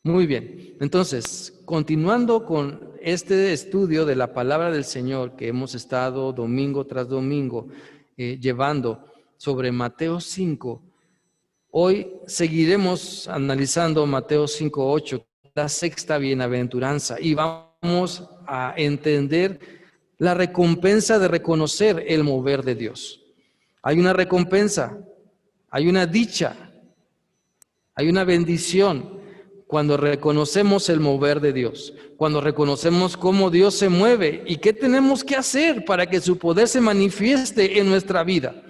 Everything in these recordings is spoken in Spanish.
Muy bien. Entonces, continuando con este estudio de la palabra del Señor que hemos estado domingo tras domingo llevando sobre Mateo 5, hoy seguiremos analizando Mateo 5:8, la sexta bienaventuranza, y vamos a entender la recompensa de reconocer el mover de Dios. Hay una recompensa, hay una dicha, hay una bendición cuando reconocemos el mover de Dios, cuando reconocemos cómo Dios se mueve y qué tenemos que hacer para que su poder se manifieste en nuestra vida.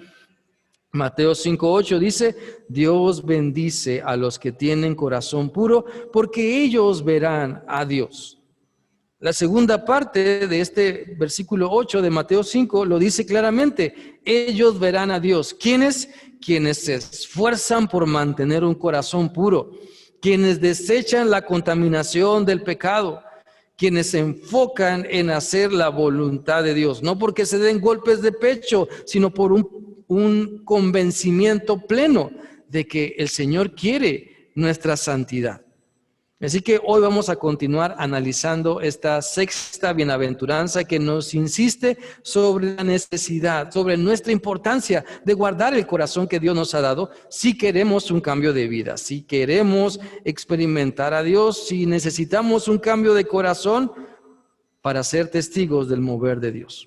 Mateo 5:8 dice: Dios bendice a los que tienen corazón puro, porque ellos verán a Dios. La segunda parte de este versículo 8 de Mateo 5 lo dice claramente: ellos verán a Dios. ¿Quiénes? Quienes se esfuerzan por mantener un corazón puro, quienes desechan la contaminación del pecado, quienes se enfocan en hacer la voluntad de Dios, no porque se den golpes de pecho, sino por un convencimiento pleno de que el Señor quiere nuestra santidad. Así que hoy vamos a continuar analizando esta sexta bienaventuranza que nos insiste sobre la necesidad, sobre nuestra importancia de guardar el corazón que Dios nos ha dado si queremos un cambio de vida, si queremos experimentar a Dios, si necesitamos un cambio de corazón para ser testigos del mover de Dios.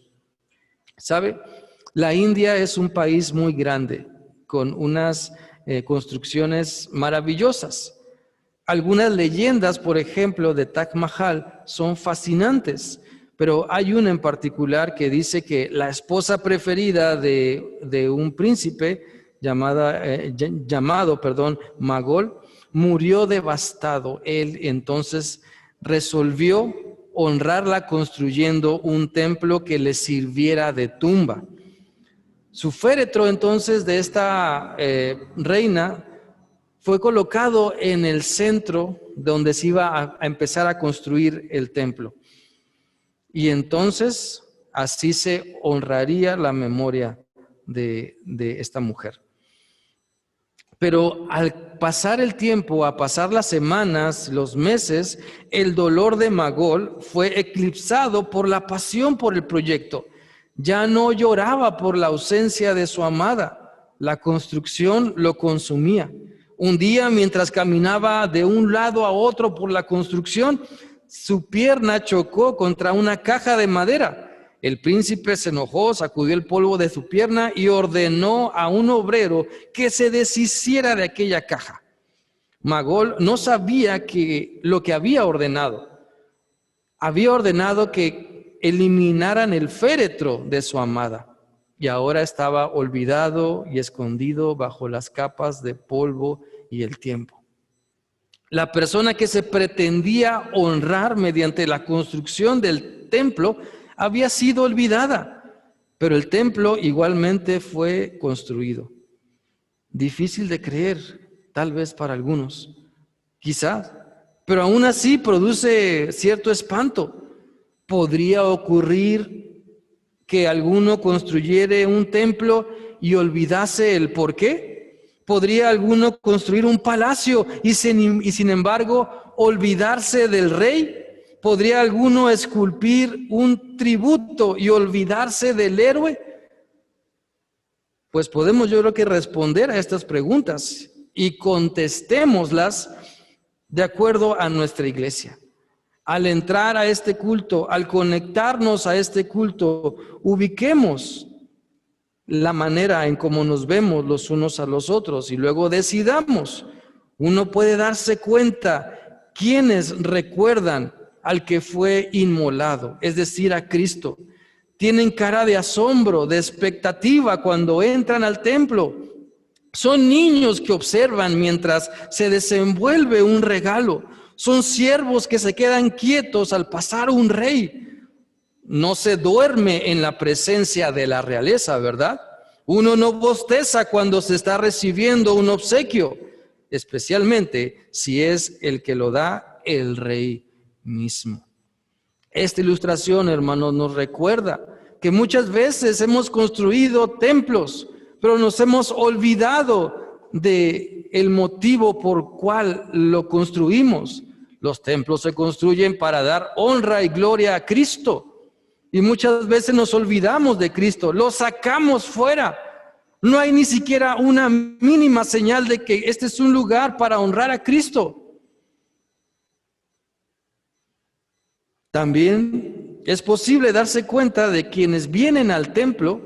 ¿Sabe? La India es un país muy grande, con unas construcciones maravillosas. Algunas leyendas, por ejemplo, de Taj Mahal son fascinantes, pero hay una en particular que dice que la esposa preferida de un príncipe llamado Magol murió devastado. Él entonces resolvió honrarla construyendo un templo que le sirviera de tumba. Su féretro entonces de esta reina fue colocado en el centro donde se iba a empezar a construir el templo. Y entonces así se honraría la memoria de esta mujer. Pero al pasar el tiempo, a pasar las semanas, los meses, el dolor de Magol fue eclipsado por la pasión por el proyecto. Ya no lloraba por la ausencia de su amada. La construcción lo consumía. Un día, mientras caminaba de un lado a otro por la construcción, su pierna chocó contra una caja de madera. El príncipe se enojó, sacudió el polvo de su pierna y ordenó a un obrero que se deshiciera de aquella caja. Magol no sabía lo que había ordenado. Había ordenado que eliminaran el féretro de su amada y ahora estaba olvidado y escondido bajo las capas de polvo y el tiempo. La persona que se pretendía honrar mediante la construcción del templo había sido olvidada, pero el templo igualmente fue construido. Difícil de creer, tal vez para algunos, quizás, pero aún así produce cierto espanto. ¿Podría ocurrir que alguno construyere un templo y olvidase el porqué? ¿Podría alguno construir un palacio y sin embargo olvidarse del rey? ¿Podría alguno esculpir un tributo y olvidarse del héroe? Pues podemos, yo creo que responder a estas preguntas y contestémoslas de acuerdo a nuestra iglesia. Al entrar a este culto, al conectarnos a este culto, ubiquemos la manera en cómo nos vemos los unos a los otros y luego decidamos. Uno puede darse cuenta quiénes recuerdan al que fue inmolado, es decir, a Cristo. Tienen cara de asombro, de expectativa cuando entran al templo. Son niños que observan mientras se desenvuelve un regalo. Son siervos que se quedan quietos al pasar un rey. No se duerme en la presencia de la realeza, ¿verdad? Uno no bosteza cuando se está recibiendo un obsequio, especialmente si es el que lo da el rey mismo. Esta ilustración, hermanos, nos recuerda que muchas veces hemos construido templos, pero nos hemos olvidado del motivo por cual lo construimos. Los templos se construyen para dar honra y gloria a Cristo. Y muchas veces nos olvidamos de Cristo, lo sacamos fuera. No hay ni siquiera una mínima señal de que este es un lugar para honrar a Cristo. También es posible darse cuenta de quienes vienen al templo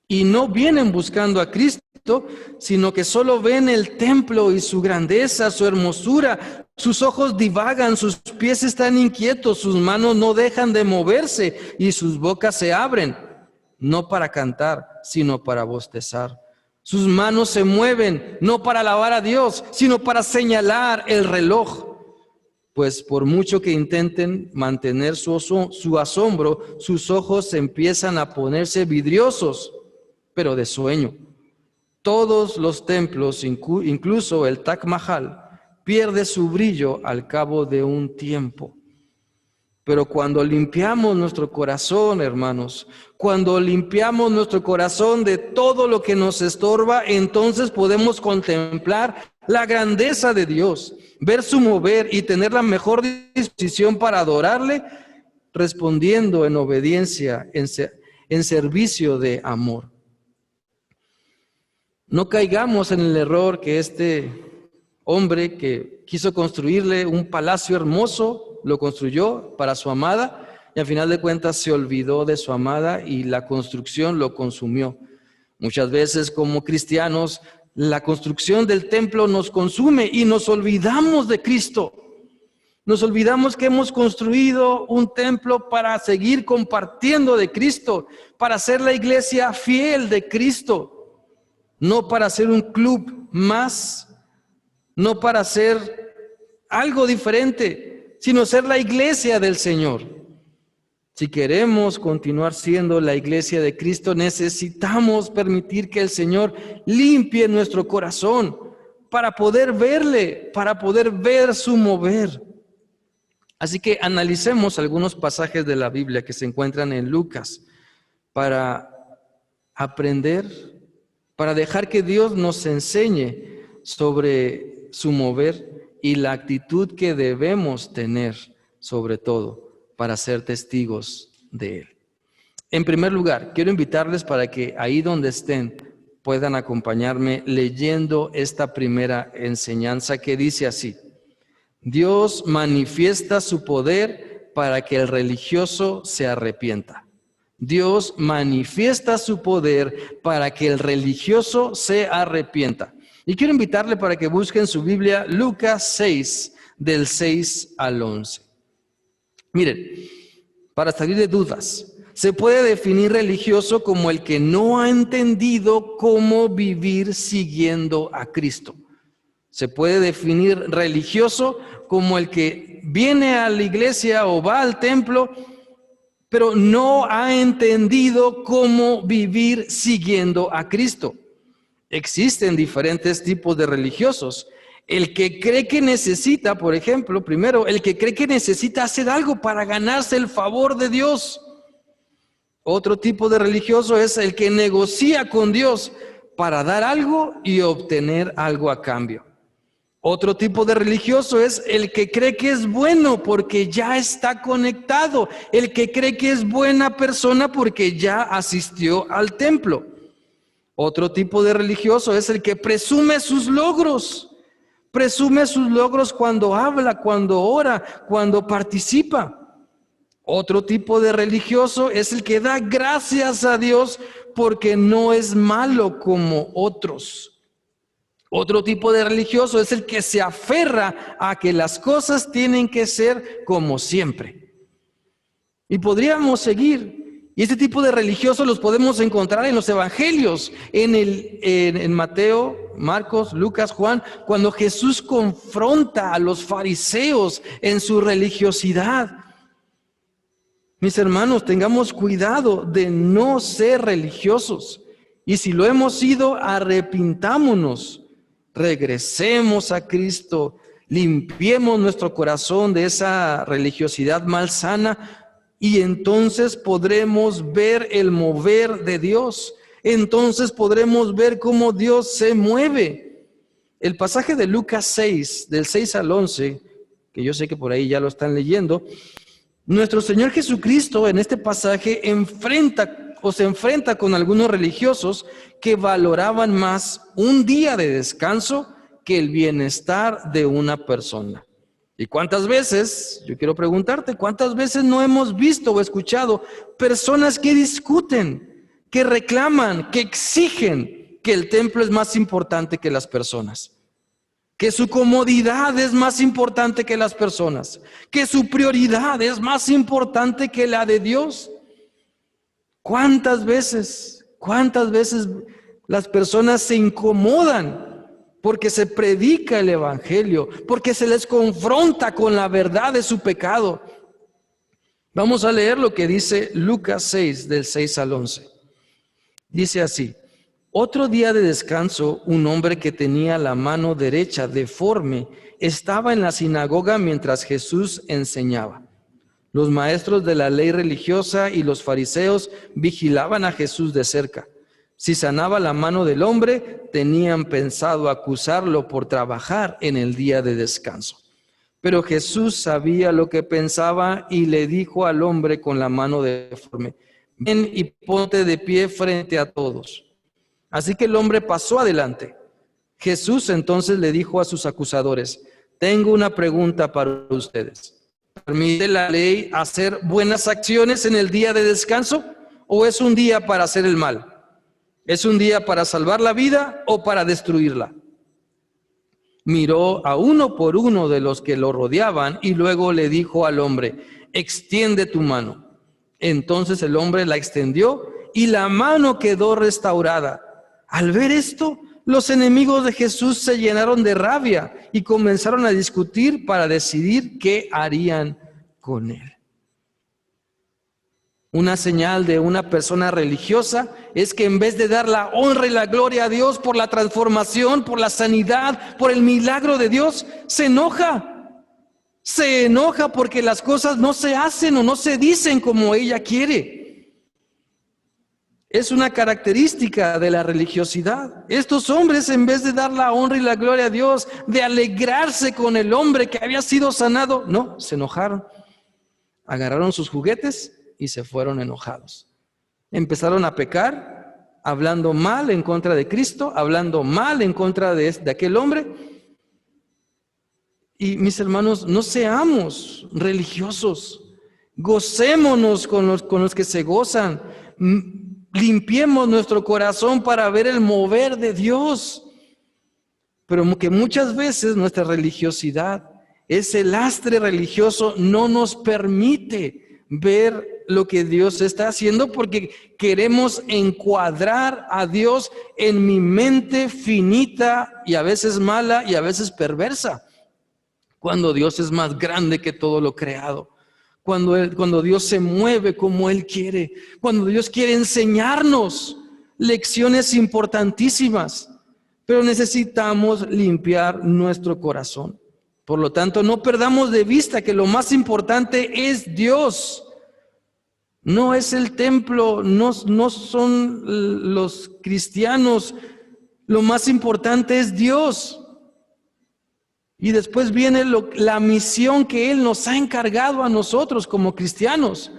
y no vienen buscando a Cristo, sino que solo ven el templo y su grandeza, su hermosura. Sus ojos divagan, sus pies están inquietos, sus manos no dejan de moverse y sus bocas se abren, no para cantar, sino para bostezar. Sus manos se mueven, no para alabar a Dios, sino para señalar el reloj. Pues por mucho que intenten mantener su asombro, sus ojos empiezan a ponerse vidriosos, pero de sueño. Todos los templos, incluso el Taj Mahal, pierde su brillo al cabo de un tiempo. Pero cuando limpiamos nuestro corazón, hermanos, cuando limpiamos nuestro corazón de todo lo que nos estorba, entonces podemos contemplar la grandeza de Dios, ver su mover y tener la mejor disposición para adorarle, respondiendo en obediencia, en servicio de amor. No caigamos en el error que este hombre que quiso construirle un palacio hermoso, lo construyó para su amada y al final de cuentas se olvidó de su amada y la construcción lo consumió. Muchas veces como cristianos la construcción del templo nos consume y nos olvidamos de Cristo. Nos olvidamos que hemos construido un templo para seguir compartiendo de Cristo, para ser la iglesia fiel de Cristo. No para ser un club más, no para ser algo diferente, sino ser la iglesia del Señor. Si queremos continuar siendo la iglesia de Cristo, necesitamos permitir que el Señor limpie nuestro corazón para poder verle, para poder ver su mover. Así que analicemos algunos pasajes de la Biblia que se encuentran en Lucas para aprender, para dejar que Dios nos enseñe sobre su mover y la actitud que debemos tener, sobre todo, para ser testigos de Él. En primer lugar, quiero invitarles para que ahí donde estén puedan acompañarme leyendo esta primera enseñanza que dice así: Dios manifiesta su poder para que el religioso se arrepienta. Dios manifiesta su poder para que el religioso se arrepienta. Y quiero invitarle para que busquen su Biblia Lucas 6, del 6 al 11. Miren, para salir de dudas, se puede definir religioso como el que no ha entendido cómo vivir siguiendo a Cristo. Se puede definir religioso como el que viene a la iglesia o va al templo, pero no ha entendido cómo vivir siguiendo a Cristo. Existen diferentes tipos de religiosos. El que cree que necesita, por ejemplo, primero, el que cree que necesita hacer algo para ganarse el favor de Dios. Otro tipo de religioso es el que negocia con Dios para dar algo y obtener algo a cambio. Otro tipo de religioso es el que cree que es bueno porque ya está conectado, el que cree que es buena persona porque ya asistió al templo. Otro tipo de religioso es el que presume sus logros cuando habla, cuando ora, cuando participa. Otro tipo de religioso es el que da gracias a Dios porque no es malo como otros. Otro tipo de religioso es el que se aferra a que las cosas tienen que ser como siempre. Y podríamos seguir. Y este tipo de religiosos los podemos encontrar en los evangelios, en Mateo, Marcos, Lucas, Juan, cuando Jesús confronta a los fariseos en su religiosidad. Mis hermanos, tengamos cuidado de no ser religiosos. Y si lo hemos sido, arrepintámonos. Regresemos a Cristo, limpiemos nuestro corazón de esa religiosidad malsana y entonces podremos ver el mover de Dios. Entonces podremos ver cómo Dios se mueve. El pasaje de Lucas 6, del 6 al 11, que yo sé que por ahí ya lo están leyendo, nuestro Señor Jesucristo en este pasaje se enfrenta con algunos religiosos que valoraban más un día de descanso que el bienestar de una persona. ¿Y cuántas veces, yo quiero preguntarte, cuántas veces no hemos visto o escuchado personas que discuten, que reclaman, que exigen que el templo es más importante que las personas? Que su comodidad es más importante que las personas, que su prioridad es más importante que la de Dios. ¿Cuántas veces las personas se incomodan porque se predica el evangelio, porque se les confronta con la verdad de su pecado? Vamos a leer lo que dice Lucas 6, del 6 al 11. Dice así: otro día de descanso, un hombre que tenía la mano derecha deforme estaba en la sinagoga mientras Jesús enseñaba. Los maestros de la ley religiosa y los fariseos vigilaban a Jesús de cerca. Si sanaba la mano del hombre, tenían pensado acusarlo por trabajar en el día de descanso. Pero Jesús sabía lo que pensaba y le dijo al hombre con la mano deforme: ven y ponte de pie frente a todos. Así que el hombre pasó adelante. Jesús entonces le dijo a sus acusadores: tengo una pregunta para ustedes. ¿Permite la ley hacer buenas acciones en el día de descanso o es un día para hacer el mal? ¿Es un día para salvar la vida o para destruirla? Miró a uno por uno de los que lo rodeaban y luego le dijo al hombre: extiende tu mano. Entonces el hombre la extendió y la mano quedó restaurada. Al ver esto, los enemigos de Jesús se llenaron de rabia y comenzaron a discutir para decidir qué harían con él. Una señal de una persona religiosa es que en vez de dar la honra y la gloria a Dios por la transformación, por la sanidad, por el milagro de Dios, se enoja. Se enoja porque las cosas no se hacen o no se dicen como ella quiere. Es una característica de la religiosidad. Estos hombres, en vez de dar la honra y la gloria a Dios, de alegrarse con el hombre que había sido sanado, no, se enojaron. Agarraron sus juguetes y se fueron enojados. Empezaron a pecar, hablando mal en contra de Cristo, hablando mal en contra de aquel hombre. Y mis hermanos, no seamos religiosos. Gocémonos con los que se gozan. Limpiemos nuestro corazón para ver el mover de Dios. Pero que muchas veces nuestra religiosidad, ese lastre religioso, no nos permite ver lo que Dios está haciendo porque queremos encuadrar a Dios en mi mente finita y a veces mala y a veces perversa, cuando Dios es más grande que todo lo creado. Cuando Dios se mueve como Él quiere, cuando Dios quiere enseñarnos lecciones importantísimas, pero necesitamos limpiar nuestro corazón. Por lo tanto, no perdamos de vista que lo más importante es Dios. No es el templo, no son los cristianos. Lo más importante es Dios. Y después viene la misión que Él nos ha encargado a nosotros como cristianos: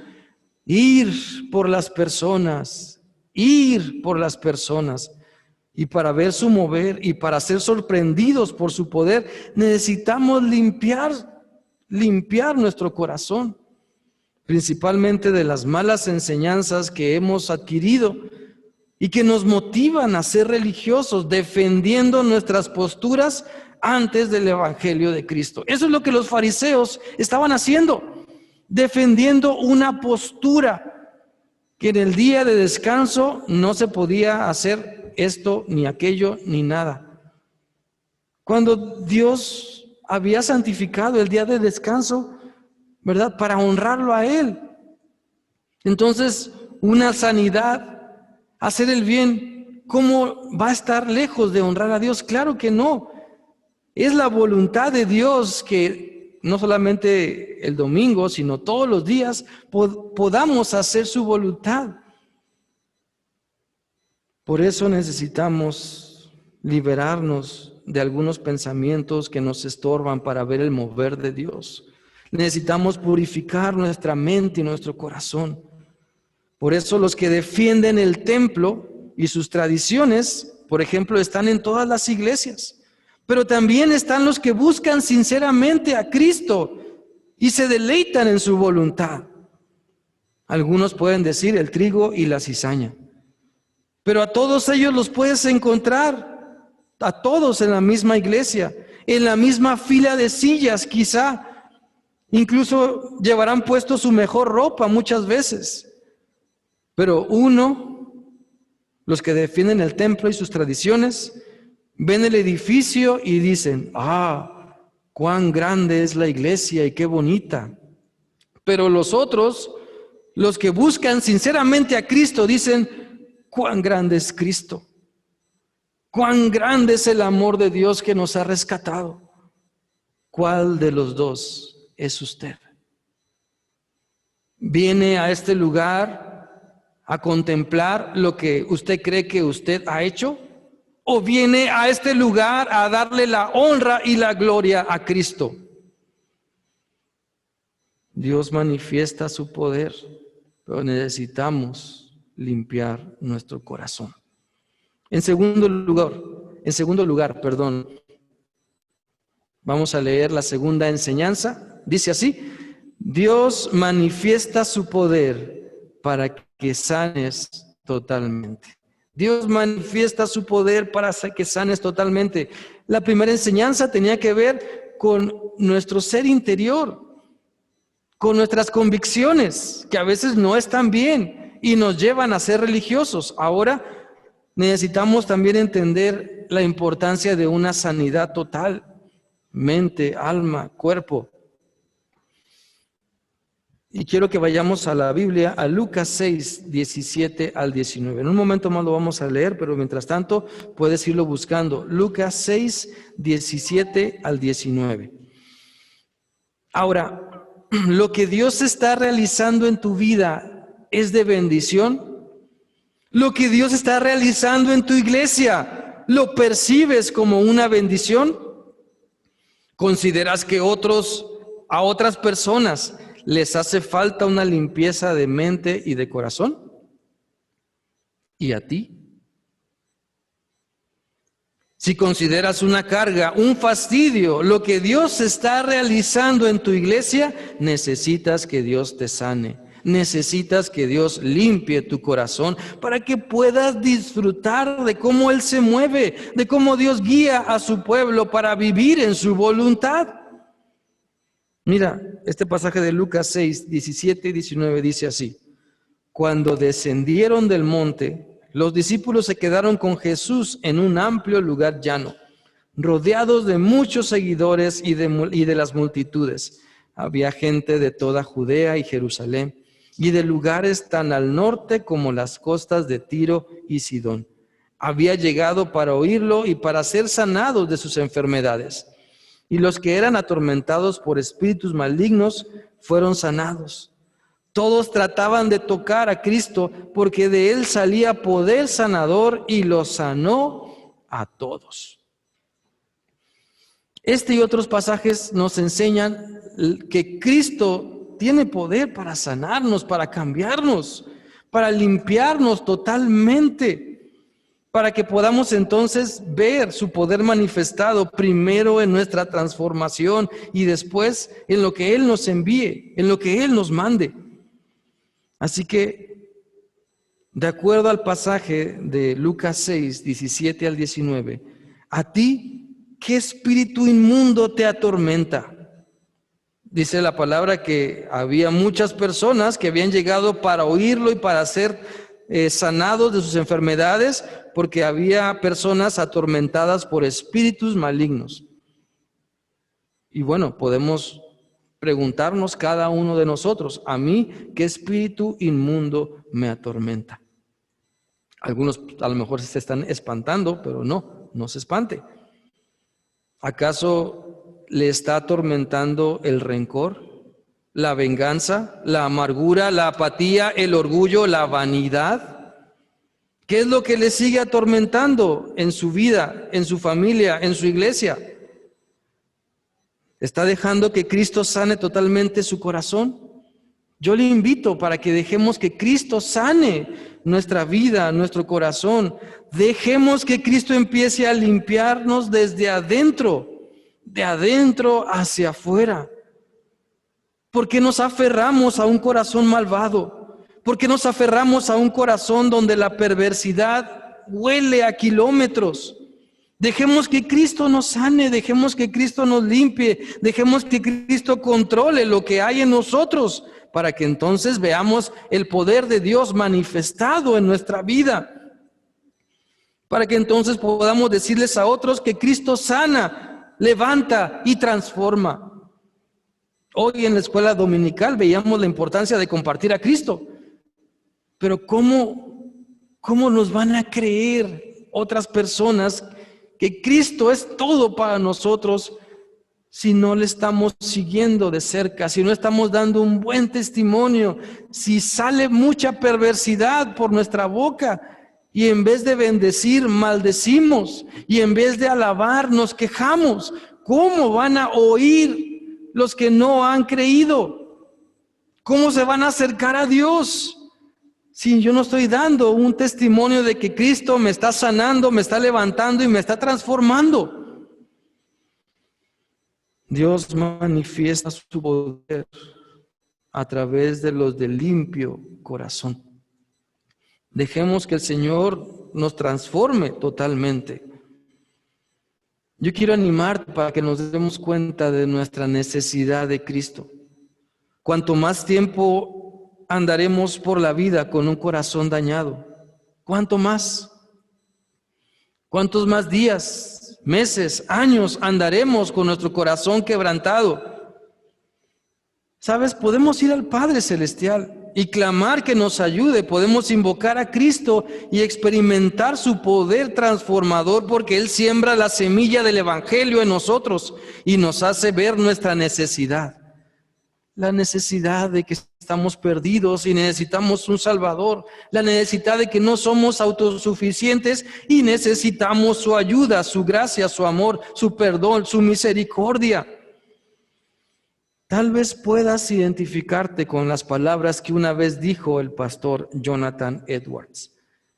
ir por las personas, ir por las personas. Y para ver su mover y para ser sorprendidos por su poder, necesitamos limpiar nuestro corazón, principalmente de las malas enseñanzas que hemos adquirido y que nos motivan a ser religiosos, defendiendo nuestras posturas antes del evangelio de Cristo. Eso es lo que los fariseos estaban haciendo, defendiendo una postura que en el día de descanso no se podía hacer esto, ni aquello, ni nada. Cuando Dios había santificado el día de descanso, ¿verdad?, para honrarlo a Él. Entonces, una sanidad, hacer el bien, ¿cómo va a estar lejos de honrar a Dios? Claro que no. Es la voluntad de Dios que no solamente el domingo, sino todos los días podamos hacer su voluntad. Por eso necesitamos liberarnos de algunos pensamientos que nos estorban para ver el mover de Dios. Necesitamos purificar nuestra mente y nuestro corazón. Por eso los que defienden el templo y sus tradiciones, por ejemplo, están en todas las iglesias. Pero también están los que buscan sinceramente a Cristo y se deleitan en su voluntad. Algunos pueden decir el trigo y la cizaña. Pero a todos ellos los puedes encontrar, a todos en la misma iglesia, en la misma fila de sillas quizá. Incluso llevarán puesto su mejor ropa muchas veces. Pero los que defienden el templo y sus tradiciones, ven el edificio y dicen, cuán grande es la iglesia y qué bonita. Pero los otros, los que buscan sinceramente a Cristo, dicen, cuán grande es Cristo. Cuán grande es el amor de Dios que nos ha rescatado. ¿Cuál de los dos es usted? ¿Viene a este lugar a contemplar lo que usted cree que usted ha hecho? ¿O viene a este lugar a darle la honra y la gloria a Cristo? Dios manifiesta su poder, pero necesitamos limpiar nuestro corazón. En segundo lugar, vamos a leer la segunda enseñanza. Dice así: Dios manifiesta su poder para que sanes totalmente. Dios manifiesta su poder para que sanes totalmente. La primera enseñanza tenía que ver con nuestro ser interior, con nuestras convicciones, que a veces no están bien y nos llevan a ser religiosos. Ahora necesitamos también entender la importancia de una sanidad total, mente, alma, cuerpo. Y quiero que vayamos a la Biblia, a Lucas 6, 17 al 19. En un momento más lo vamos a leer, pero mientras tanto puedes irlo buscando. Lucas 6, 17 al 19. Ahora, lo que Dios está realizando en tu vida es de bendición. Lo que Dios está realizando en tu iglesia, ¿lo percibes como una bendición? ¿Consideras que a otras personas les hace falta una limpieza de mente y de corazón? ¿Y a ti? Si consideras una carga, un fastidio, lo que Dios está realizando en tu iglesia, necesitas que Dios te sane. Necesitas que Dios limpie tu corazón para que puedas disfrutar de cómo Él se mueve, de cómo Dios guía a su pueblo para vivir en su voluntad. Mira, este pasaje de Lucas 6, 17 y 19 dice así: Cuando descendieron del monte, los discípulos se quedaron con Jesús en un amplio lugar llano, rodeados de muchos seguidores y de las multitudes. Había gente de toda Judea y Jerusalén, y de lugares tan al norte como las costas de Tiro y Sidón. Había llegado para oírlo y para ser sanados de sus enfermedades. Y los que eran atormentados por espíritus malignos fueron sanados. Todos trataban de tocar a Cristo porque de Él salía poder sanador y los sanó a todos. Este y otros pasajes nos enseñan que Cristo tiene poder para sanarnos, para cambiarnos, para limpiarnos totalmente, para que podamos entonces ver su poder manifestado primero en nuestra transformación y después en lo que Él nos envíe, en lo que Él nos mande. Así que, de acuerdo al pasaje de Lucas 6, 17 al 19, ¿a ti qué espíritu inmundo te atormenta? Dice la palabra que había muchas personas que habían llegado para oírlo y para ser sanados de sus enfermedades, porque había personas atormentadas por espíritus malignos. Y bueno, podemos preguntarnos cada uno de nosotros: ¿a mí qué espíritu inmundo me atormenta? Algunos a lo mejor se están espantando, pero no se espante. ¿Acaso le está atormentando el rencor, la venganza, la amargura, la apatía, el orgullo, la vanidad? ¿Qué es lo que le sigue atormentando en su vida, en su familia, en su iglesia? ¿Está dejando que Cristo sane totalmente su corazón? Yo le invito para que dejemos que Cristo sane nuestra vida, nuestro corazón. Dejemos que Cristo empiece a limpiarnos desde adentro, de adentro hacia afuera. ¿Por qué nos aferramos a un corazón malvado? ¿Por qué nos aferramos a un corazón donde la perversidad huele a kilómetros? Dejemos que Cristo nos sane, dejemos que Cristo nos limpie, dejemos que Cristo controle lo que hay en nosotros, para que entonces veamos el poder de Dios manifestado en nuestra vida. Para que entonces podamos decirles a otros que Cristo sana, levanta y transforma. Hoy en la escuela dominical veíamos la importancia de compartir a Cristo. Pero ¿cómo nos van a creer otras personas que Cristo es todo para nosotros si no le estamos siguiendo de cerca, si no estamos dando un buen testimonio, si sale mucha perversidad por nuestra boca y en vez de bendecir, maldecimos, y en vez de alabar, nos quejamos? ¿Cómo van a oír los que no han creído? ¿Cómo se van a acercar a Dios si yo no estoy dando un testimonio de que Cristo me está sanando, me está levantando y me está transformando? Dios manifiesta su poder a través de los de limpio corazón. Dejemos que el Señor nos transforme totalmente. Yo quiero animarte para que nos demos cuenta de nuestra necesidad de Cristo. Cuanto más tiempo andaremos por la vida con un corazón dañado, ¿cuánto más? ¿Cuántos más días, meses, años andaremos con nuestro corazón quebrantado? ¿Sabes? Podemos ir al Padre Celestial y clamar que nos ayude. Podemos invocar a Cristo y experimentar su poder transformador, porque Él siembra la semilla del Evangelio en nosotros y nos hace ver nuestra necesidad. La necesidad de que estamos perdidos y necesitamos un Salvador. La necesidad de que no somos autosuficientes y necesitamos su ayuda, su gracia, su amor, su perdón, su misericordia. Tal vez puedas identificarte con las palabras que una vez dijo el pastor Jonathan Edwards.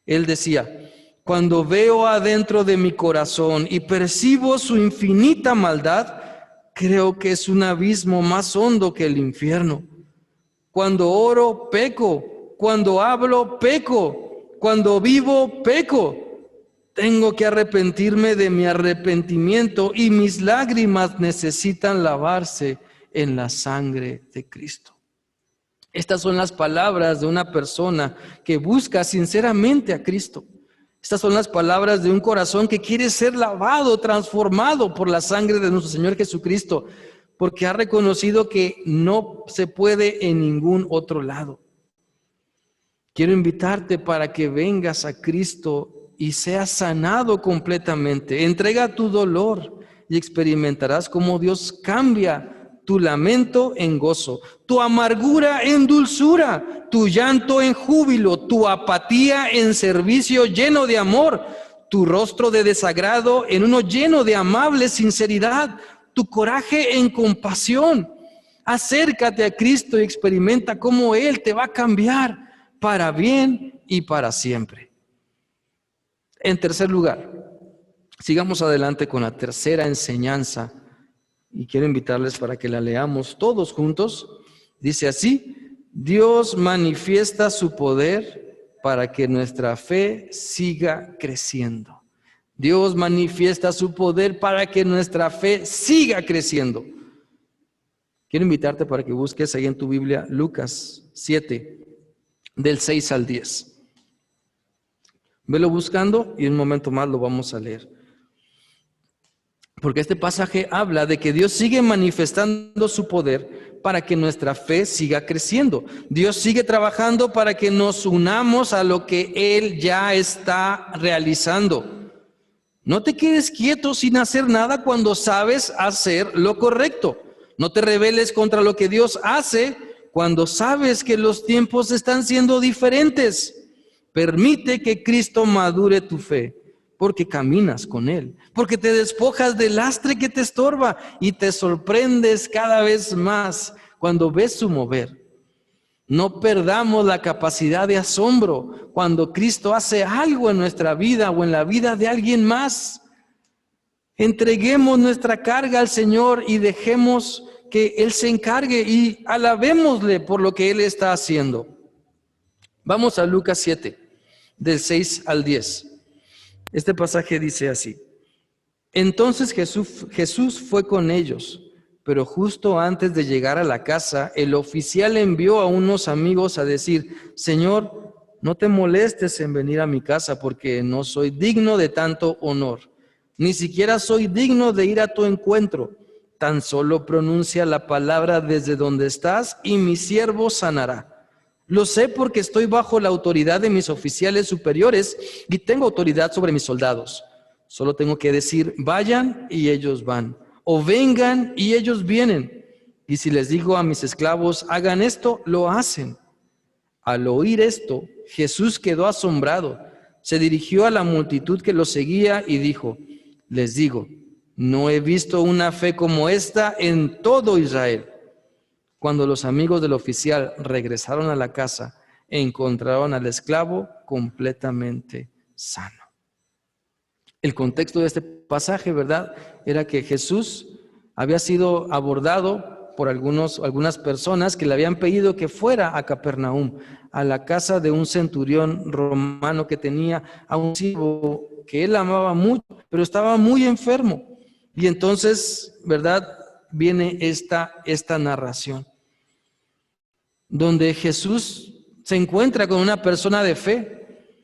Él decía: cuando veo adentro de mi corazón y percibo su infinita maldad, creo que es un abismo más hondo que el infierno. Cuando oro, peco. Cuando hablo, peco. Cuando vivo, peco. Tengo que arrepentirme de mi arrepentimiento y mis lágrimas necesitan lavarse en la sangre de Cristo. Estas son las palabras de una persona que busca sinceramente a Cristo. Estas son las palabras de un corazón que quiere ser lavado, transformado por la sangre de nuestro Señor Jesucristo, porque ha reconocido que no se puede en ningún otro lado. Quiero invitarte para que vengas a Cristo y seas sanado completamente. Entrega tu dolor y experimentarás cómo Dios cambia tu lamento en gozo, tu amargura en dulzura, tu llanto en júbilo, tu apatía en servicio lleno de amor, tu rostro de desagrado en uno lleno de amable sinceridad, tu coraje en compasión. Acércate a Cristo y experimenta cómo Él te va a cambiar para bien y para siempre. En tercer lugar, sigamos adelante con la tercera enseñanza. Y quiero invitarles para que la leamos todos juntos. Dice así: Dios manifiesta su poder para que nuestra fe siga creciendo. Dios manifiesta su poder para que nuestra fe siga creciendo. Quiero invitarte para que busques ahí en tu Biblia Lucas 7, del 6 al 10. Velo buscando y en un momento más lo vamos a leer. Porque este pasaje habla de que Dios sigue manifestando su poder para que nuestra fe siga creciendo. Dios sigue trabajando para que nos unamos a lo que Él ya está realizando. No te quedes quieto sin hacer nada cuando sabes hacer lo correcto. No te rebeles contra lo que Dios hace cuando sabes que los tiempos están siendo diferentes. Permite que Cristo madure tu fe, porque caminas con Él, porque te despojas del lastre que te estorba y te sorprendes cada vez más cuando ves su mover. No perdamos la capacidad de asombro cuando Cristo hace algo en nuestra vida o en la vida de alguien más. Entreguemos nuestra carga al Señor y dejemos que Él se encargue y alabémosle por lo que Él está haciendo. Vamos a Lucas 7, del 6 al 10. Este pasaje dice así: Entonces Jesús fue con ellos, pero justo antes de llegar a la casa, el oficial envió a unos amigos a decir: Señor, no te molestes en venir a mi casa, porque no soy digno de tanto honor. Ni siquiera soy digno de ir a tu encuentro. Tan solo pronuncia la palabra desde donde estás y mi siervo sanará. Lo sé porque estoy bajo la autoridad de mis oficiales superiores y tengo autoridad sobre mis soldados. Solo tengo que decir: vayan, y ellos van, o vengan, y ellos vienen. Y si les digo a mis esclavos: hagan esto, lo hacen. Al oír esto, Jesús quedó asombrado. Se dirigió a la multitud que lo seguía y dijo: les digo, no he visto una fe como esta en todo Israel. Cuando los amigos del oficial regresaron a la casa, encontraron al esclavo completamente sano. El contexto de este pasaje, ¿verdad?, era que Jesús había sido abordado por algunas personas que le habían pedido que fuera a Capernaum, a la casa de un centurión romano que tenía a un siervo que él amaba mucho, pero estaba muy enfermo. Y entonces, ¿verdad?, viene esta narración, donde Jesús se encuentra con una persona de fe,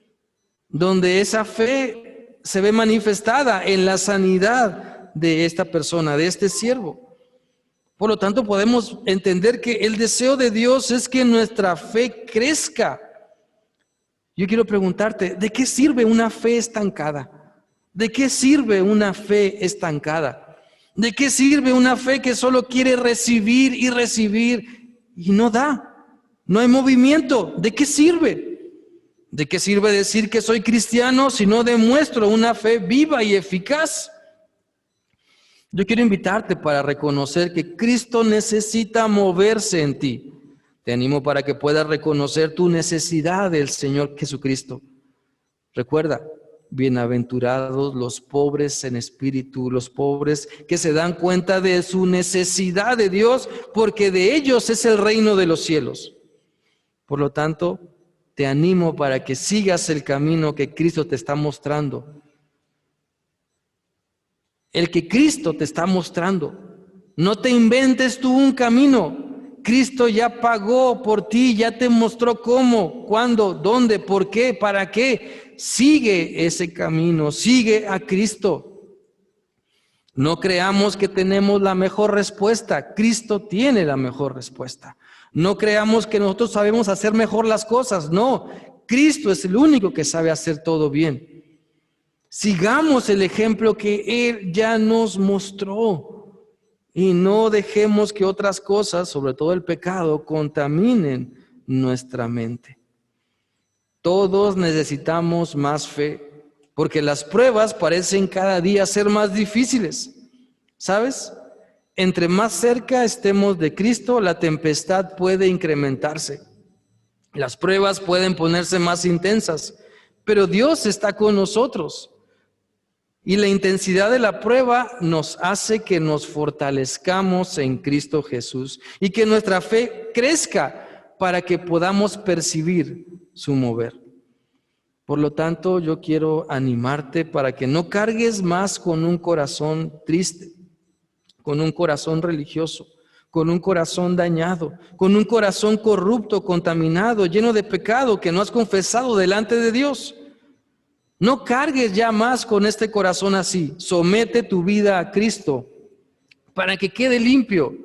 donde esa fe se ve manifestada en la sanidad de esta persona, de este siervo. Por lo tanto, podemos entender que el deseo de Dios es que nuestra fe crezca. Yo quiero preguntarte, ¿de qué sirve una fe estancada? ¿De qué sirve una fe estancada? ¿De qué sirve una fe que solo quiere recibir y recibir y no da? No hay movimiento. ¿De qué sirve? ¿De qué sirve decir que soy cristiano si no demuestro una fe viva y eficaz? Yo quiero invitarte para reconocer que Cristo necesita moverse en ti. Te animo para que puedas reconocer tu necesidad del Señor Jesucristo. Recuerda, bienaventurados los pobres en espíritu, los pobres que se dan cuenta de su necesidad de Dios, porque de ellos es el reino de los cielos. Por lo tanto, te animo para que sigas el camino que Cristo te está mostrando. El que Cristo te está mostrando. No te inventes tú un camino. Cristo ya pagó por ti, ya te mostró cómo, cuándo, dónde, por qué, para qué. Sigue ese camino, sigue a Cristo. No creamos que tenemos la mejor respuesta. Cristo tiene la mejor respuesta. No creamos que nosotros sabemos hacer mejor las cosas. No, Cristo es el único que sabe hacer todo bien. Sigamos el ejemplo que Él ya nos mostró y no dejemos que otras cosas, sobre todo el pecado, contaminen nuestra mente. Todos necesitamos más fe, porque las pruebas parecen cada día ser más difíciles. ¿Sabes? Entre más cerca estemos de Cristo, la tempestad puede incrementarse. Las pruebas pueden ponerse más intensas, pero Dios está con nosotros. Y la intensidad de la prueba nos hace que nos fortalezcamos en Cristo Jesús y que nuestra fe crezca para que podamos percibir su mover. Por lo tanto, yo quiero animarte para que no cargues más con un corazón triste, con un corazón religioso, con un corazón dañado, con un corazón corrupto, contaminado, lleno de pecado que no has confesado delante de Dios. No cargues ya más con este corazón así. Somete tu vida a Cristo para que quede limpio,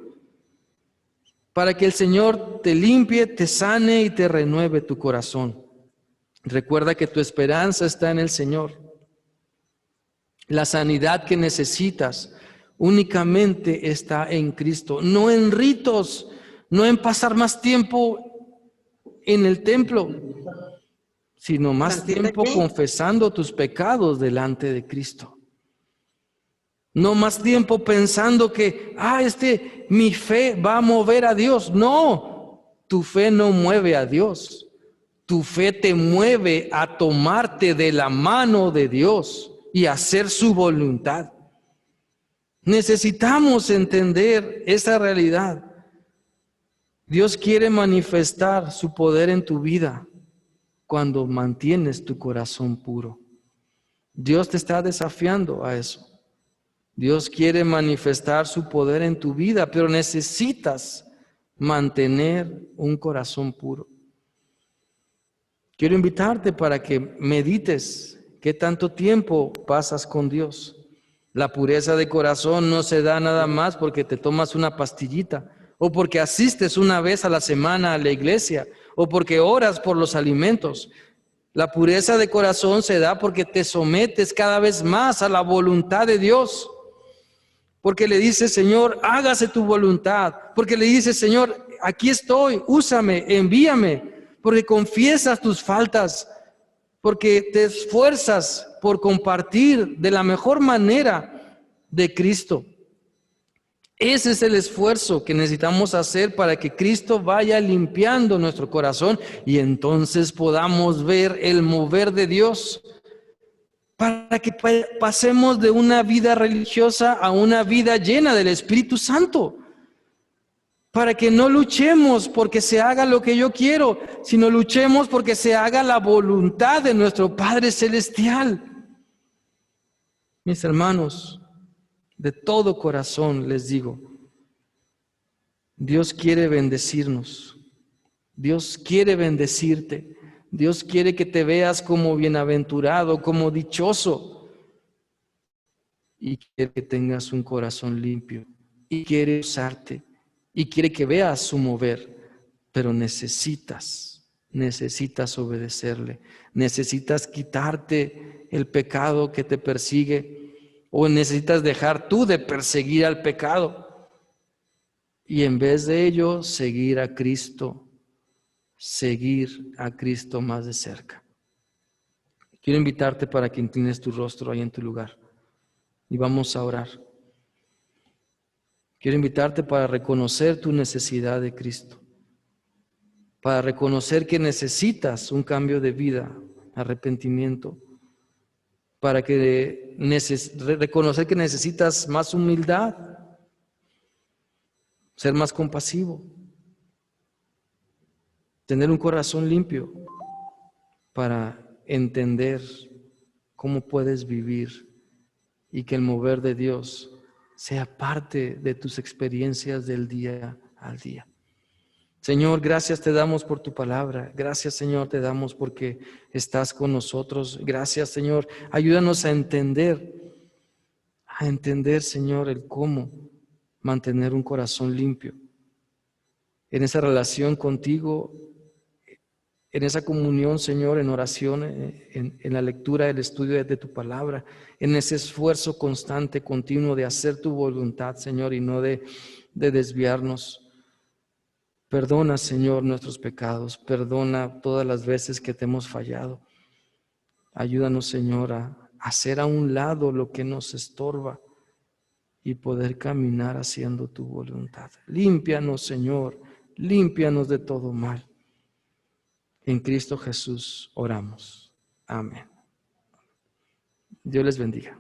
para que el Señor te limpie, te sane y te renueve tu corazón. Recuerda que tu esperanza está en el Señor. La sanidad que necesitas únicamente está en Cristo, no en ritos, no en pasar más tiempo en el templo. sino más tiempo confesando tus pecados delante de Cristo. No más tiempo pensando que, mi fe va a mover a Dios. No, tu fe no mueve a Dios. Tu fe te mueve a tomarte de la mano de Dios y hacer su voluntad. Necesitamos entender esa realidad. Dios quiere manifestar su poder en tu vida cuando mantienes tu corazón puro. Dios te está desafiando a eso. Dios quiere manifestar su poder en tu vida, pero necesitas mantener un corazón puro. Quiero invitarte para que medites qué tanto tiempo pasas con Dios. La pureza de corazón no se da nada más porque te tomas una pastillita, o porque asistes una vez a la semana a la iglesia, o porque oras por los alimentos. La pureza de corazón se da porque te sometes cada vez más a la voluntad de Dios. Porque le dices, Señor, hágase tu voluntad. Porque le dices, Señor, aquí estoy, úsame, envíame. Porque confiesas tus faltas. Porque te esfuerzas por compartir de la mejor manera de Cristo. Ese es el esfuerzo que necesitamos hacer para que Cristo vaya limpiando nuestro corazón y entonces podamos ver el mover de Dios. Para que pasemos de una vida religiosa a una vida llena del Espíritu Santo. Para que no luchemos porque se haga lo que yo quiero, sino luchemos porque se haga la voluntad de nuestro Padre Celestial. Mis hermanos, de todo corazón les digo, Dios quiere bendecirnos. Dios quiere bendecirte. Dios quiere que te veas como bienaventurado, como dichoso. Y quiere que tengas un corazón limpio. Y quiere usarte. Y quiere que veas su mover. Pero necesitas obedecerle. Necesitas quitarte el pecado que te persigue. O necesitas dejar tú de perseguir al pecado. Y en vez de ello, seguir a Cristo más de cerca. Quiero invitarte para que inclines tu rostro ahí en tu lugar y vamos a orar. Quiero invitarte para reconocer tu necesidad de Cristo, para reconocer que necesitas un cambio de vida, arrepentimiento, para que reconocer que necesitas más humildad, ser más compasivo, tener un corazón limpio para entender cómo puedes vivir y que el mover de Dios sea parte de tus experiencias del día al día. Señor, gracias te damos por tu palabra. Gracias, Señor, te damos porque estás con nosotros. Gracias, Señor. Ayúdanos a entender, Señor, el cómo mantener un corazón limpio en esa relación contigo, en esa comunión, Señor, en oración, en la lectura, el estudio de tu palabra, en ese esfuerzo constante, continuo de hacer tu voluntad, Señor, y no de desviarnos. Perdona, Señor, nuestros pecados, perdona todas las veces que te hemos fallado. Ayúdanos, Señor, a hacer a un lado lo que nos estorba y poder caminar haciendo tu voluntad. Límpianos, Señor, límpianos de todo mal. En Cristo Jesús oramos. Amén. Dios les bendiga.